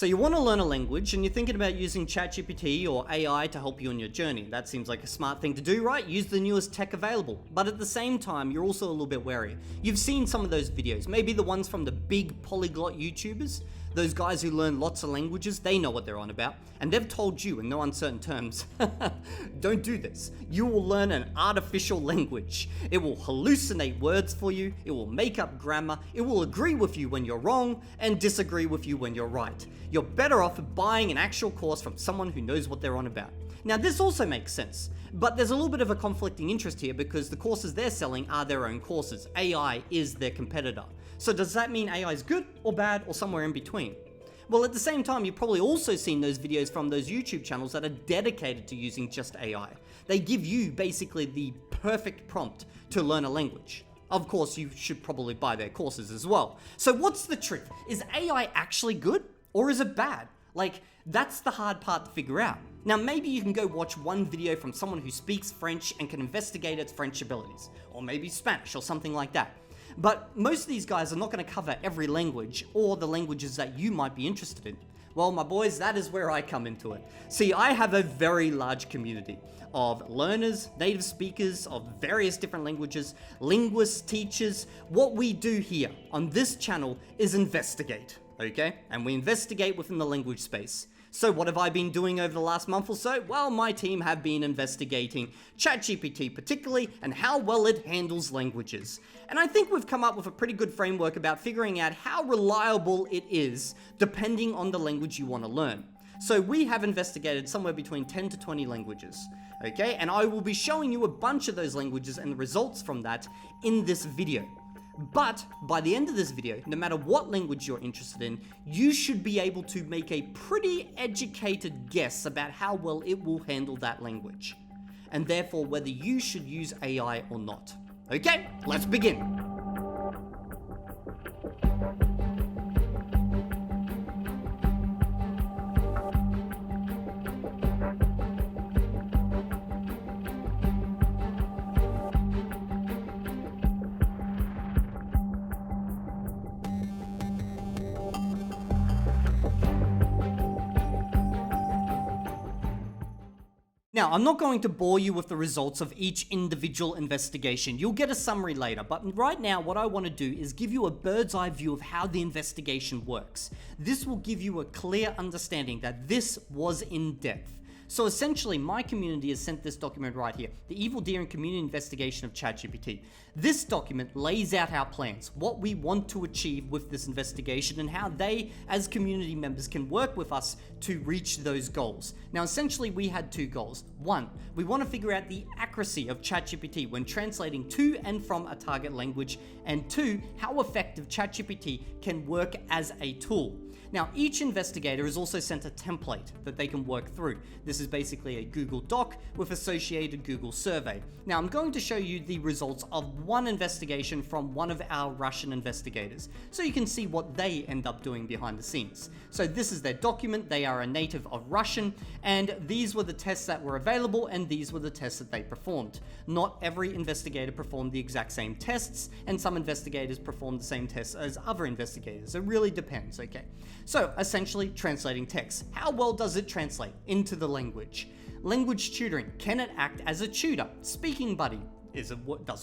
So you want to learn a language and you're thinking about using ChatGPT or AI to help you on your journey. That seems like a smart thing to do, right? Use the newest tech available. But at the same time, you're also a little bit wary. You've seen some of those videos, maybe the ones from the big polyglot YouTubers. Those guys who learn lots of languages, they know what they're on about. And they've told you in no uncertain terms, don't do this. You will learn an artificial language. It will hallucinate words for you. It will make up grammar. It will agree with you when you're wrong and disagree with you when you're right. You're better off buying an actual course from someone who knows what they're on about. Now, this also makes sense, but there's a little bit of a conflicting interest here because the courses they're selling are their own courses. AI is their competitor. So does that mean AI is good or bad or somewhere in between? Well, at the same time, you've probably also seen those videos from those YouTube channels that are dedicated to using just AI. They give you basically the perfect prompt to learn a language. Of course, you should probably buy their courses as well. So what's the truth? Is AI actually good or is it bad? Like, that's the hard part to figure out. Now, maybe you can go watch one video from someone who speaks French and can investigate its French abilities, or maybe Spanish or something like that. But most of these guys are not going to cover every language or the languages that you might be interested in. Well, my boys, that is where I come into it. See, I have a very large community of learners, native speakers of various different languages, linguists, teachers. What we do here on this channel is investigate, okay? And we investigate within the language space. So what have I been doing over the last month or so? Well, my team have been investigating ChatGPT particularly and how well it handles languages. And I think we've come up with a pretty good framework about figuring out how reliable it is depending on the language you want to learn. So we have investigated somewhere between 10 to 20 languages, okay? And I will be showing you a bunch of those languages and the results from that in this video. But by the end of this video, no matter what language you're interested in, you should be able to make a pretty educated guess about how well it will handle that language, and therefore whether you should use AI or not. Okay, let's begin. Now, I'm not going to bore you with the results of each individual investigation. You'll get a summary later, but right now what I want to do is give you a bird's eye view of how the investigation works. This will give you a clear understanding that this was in depth. So essentially, my community has sent this document right here, the Evil Deer and Community Investigation of ChatGPT. This document lays out our plans, what we want to achieve with this investigation, and how they, as community members, can work with us to reach those goals. Now, essentially, we had two goals. One, we want to figure out the accuracy of ChatGPT when translating to and from a target language, and two, how effective ChatGPT can work as a tool. Now, each investigator is also sent a template that they can work through. This is basically a Google Doc with associated Google survey. Now, I'm going to show you the results of one investigation from one of our Russian investigators, so you can see what they end up doing behind the scenes. So this is their document. They are a native of Russian, and these were the tests that were available, and these were the tests that they performed. Not every investigator performed the exact same tests, and some investigators performed the same tests as other investigators. It really depends, okay? So essentially, translating text. How well does it translate into the language? Language tutoring. Can it act as a tutor? Speaking buddy. Does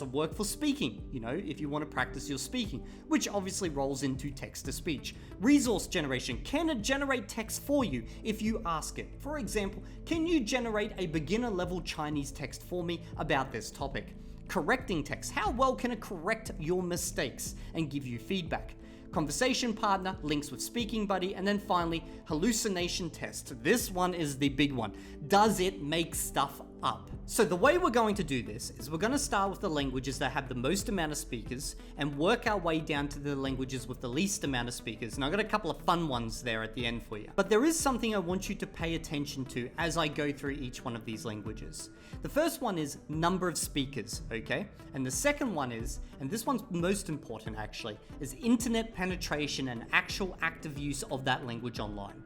it work for speaking? You know, if you want to practice your speaking, which obviously rolls into text to speech. Resource generation. Can it generate text for you if you ask it? For example, can you generate a beginner level Chinese text for me about this topic? Correcting text. How well can it correct your mistakes and give you feedback? Conversation partner, links with speaking buddy, and then finally, hallucination test. This one is the big one. Does it make stuff up? So the way we're going to do this is we're going to start with the languages that have the most amount of speakers and work our way down to the languages with the least amount of speakers. And I've got a couple of fun ones there at the end for you. But there is something I want you to pay attention to as I go through each one of these languages. The first one is number of speakers, okay? And the second one is, and this one's most important actually, is internet penetration and actual active use of that language online.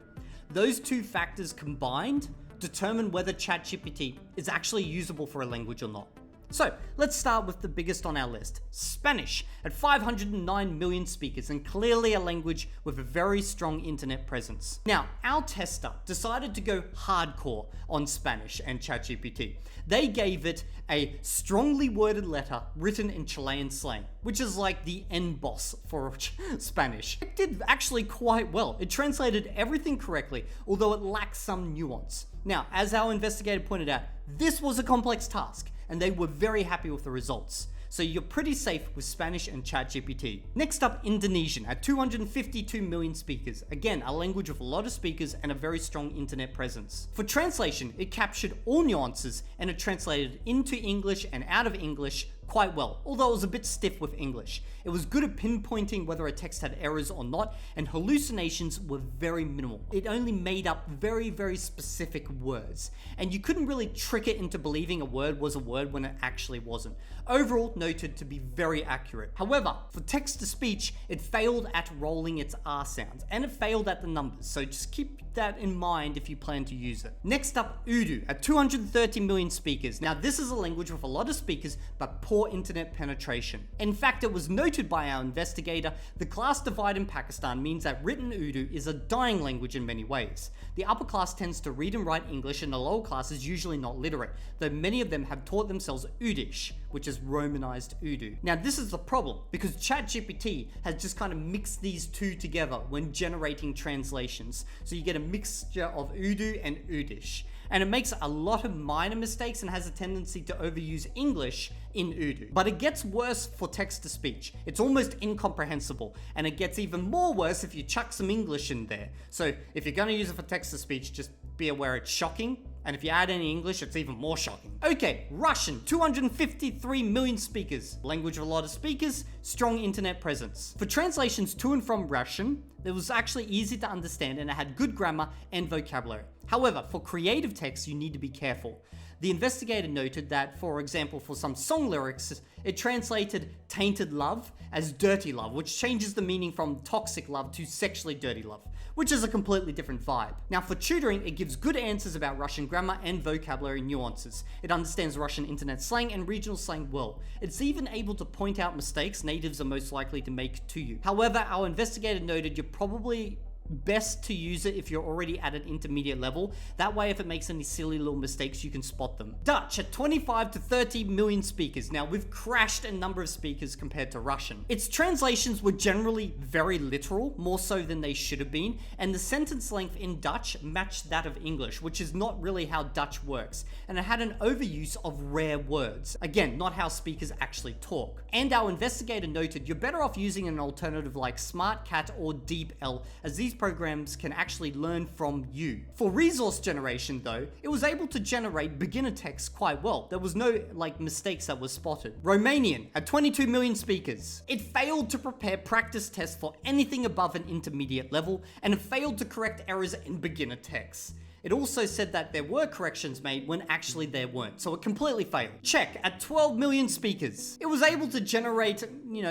Those two factors combined determine whether ChatGPT is actually usable for a language or not. So let's start with the biggest on our list, Spanish, at 509 million speakers and clearly a language with a very strong internet presence. Now, our tester decided to go hardcore on Spanish and ChatGPT. They gave it a strongly worded letter written in Chilean slang, which is like the NBOSS for Spanish. It did actually quite well. It translated everything correctly, although it lacked some nuance. Now, as our investigator pointed out, this was a complex task, and they were very happy with the results. So you're pretty safe with Spanish and ChatGPT. Next up, Indonesian at 252 million speakers. Again, a language with a lot of speakers and a very strong internet presence. For translation, it captured all nuances and it translated into English and out of English quite well, although it was a bit stiff with English. It was good at pinpointing whether a text had errors or not, and hallucinations were very minimal. It only made up very, very specific words, and you couldn't really trick it into believing a word was a word when it actually wasn't. Overall, noted to be very accurate. However, for text-to-speech, it failed at rolling its R sounds, and it failed at the numbers, so just keep that in mind if you plan to use it. Next up, Urdu at 230 million speakers. Now, this is a language with a lot of speakers, but poor internet penetration. In fact, it was noted by our investigator, the class divide in Pakistan means that written Urdu is a dying language in many ways. The upper class tends to read and write English, and the lower class is usually not literate, though many of them have taught themselves Urdish, which is Romanized Urdu. Now, this is the problem, because ChatGPT has just kind of mixed these two together when generating translations. So you get a mixture of Urdu and Urdish. And it makes a lot of minor mistakes and has a tendency to overuse English in Urdu. But it gets worse for text-to-speech. It's almost incomprehensible, and it gets even more worse if you chuck some English in there. So if you're gonna use it for text-to-speech, just be aware it's shocking, and if you add any English, it's even more shocking. Okay, Russian, 253 million speakers. Language with a lot of speakers, strong internet presence. For translations to and from Russian, it was actually easy to understand and it had good grammar and vocabulary. However, for creative text, you need to be careful. The investigator noted that, for example, for some song lyrics, it translated tainted love as dirty love, which changes the meaning from toxic love to sexually dirty love, which is a completely different vibe. Now, for tutoring, it gives good answers about Russian grammar and vocabulary nuances. It understands Russian internet slang and regional slang well. It's even able to point out mistakes natives are most likely to make to you. However, our investigator noted you're probably best to use it if you're already at an intermediate level. That way, if it makes any silly little mistakes, you can spot them. Dutch at 25 to 30 million speakers. Now, we've crashed a number of speakers compared to Russian. Its translations were generally very literal, more so than they should have been, and the sentence length in Dutch matched that of English, which is not really how Dutch works, and it had an overuse of rare words. Again, not how speakers actually talk. And our investigator noted you're better off using an alternative like SmartCat or DeepL, as these programs can actually learn from you. For resource generation though, it was able to generate beginner text quite well. There was no mistakes that were spotted. Romanian at 22 million speakers. It failed to prepare practice tests for anything above an intermediate level, and it failed to correct errors in beginner texts. It also said that there were corrections made when actually there weren't, so it completely failed. Czech at 12 million speakers. It was able to generate,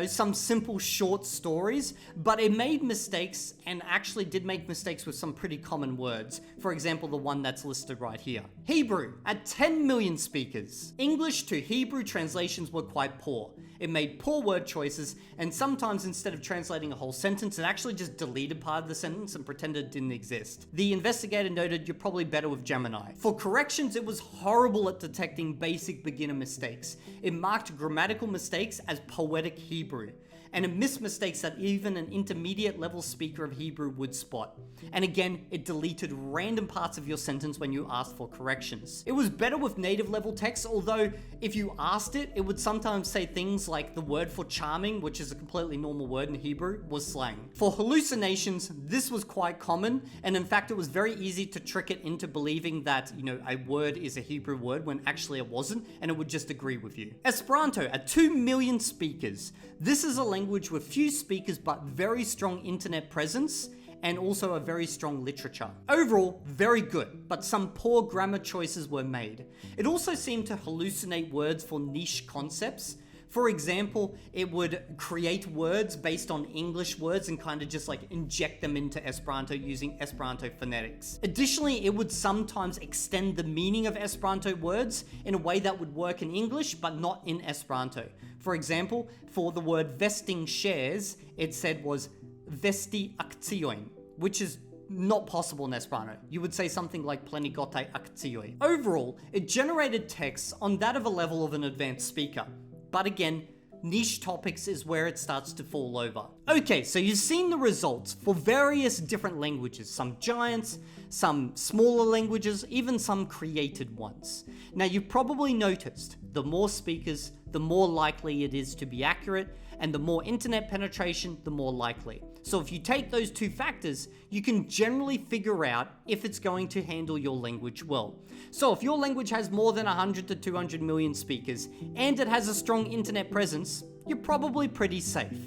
some simple short stories, but it made mistakes and actually did make mistakes with some pretty common words. For example, the one that's listed right here. Hebrew at 10 million speakers. English to Hebrew translations were quite poor. It made poor word choices, and sometimes instead of translating a whole sentence, it actually just deleted part of the sentence and pretended it didn't exist. The investigator noted you're probably better with Gemini. For corrections, it was horrible at detecting basic beginner mistakes. It marked grammatical mistakes as poetic Hebrew, and it missed mistakes that even an intermediate level speaker of Hebrew would spot. And again, it deleted random parts of your sentence when you asked for corrections. It was better with native level text, although if you asked it, it would sometimes say things like the word for charming, which is a completely normal word in Hebrew, was slang. For hallucinations, this was quite common, and in fact, it was very easy to trick it into believing that, a word is a Hebrew word when actually it wasn't, and it would just agree with you. Esperanto at 2 million speakers. This is a language with few speakers but very strong internet presence and also a very strong literature. Overall, very good, but some poor grammar choices were made. It also seemed to hallucinate words for niche concepts. For example, it would create words based on English words and kind of just like inject them into Esperanto using Esperanto phonetics. Additionally, it would sometimes extend the meaning of Esperanto words in a way that would work in English, but not in Esperanto. For example, for the word vesting shares, it said was vesti akciojn, which is not possible in Esperanto. You would say something like plenigotaj akcioj. Overall, it generated texts on that of a level of an advanced speaker. But again, niche topics is where it starts to fall over. Okay, so you've seen the results for various different languages, some giants, some smaller languages, even some created ones. Now you've probably noticed the more speakers, the more likely it is to be accurate, and the more internet penetration, the more likely. So if you take those two factors, you can generally figure out if it's going to handle your language well. So if your language has more than 100 to 200 million speakers, and it has a strong internet presence, you're probably pretty safe.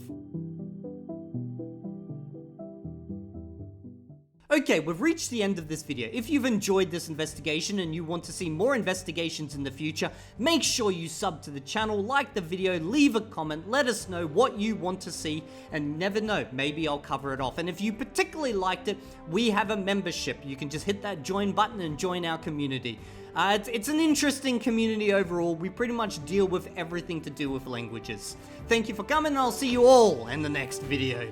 Okay, we've reached the end of this video. If you've enjoyed this investigation and you want to see more investigations in the future, make sure you sub to the channel, like the video, leave a comment, let us know what you want to see, and never know, maybe I'll cover it off. And if you particularly liked it, we have a membership. You can just hit that join button and join our community. It's an interesting community overall. We pretty much deal with everything to do with languages. Thank you for coming, and I'll see you all in the next video.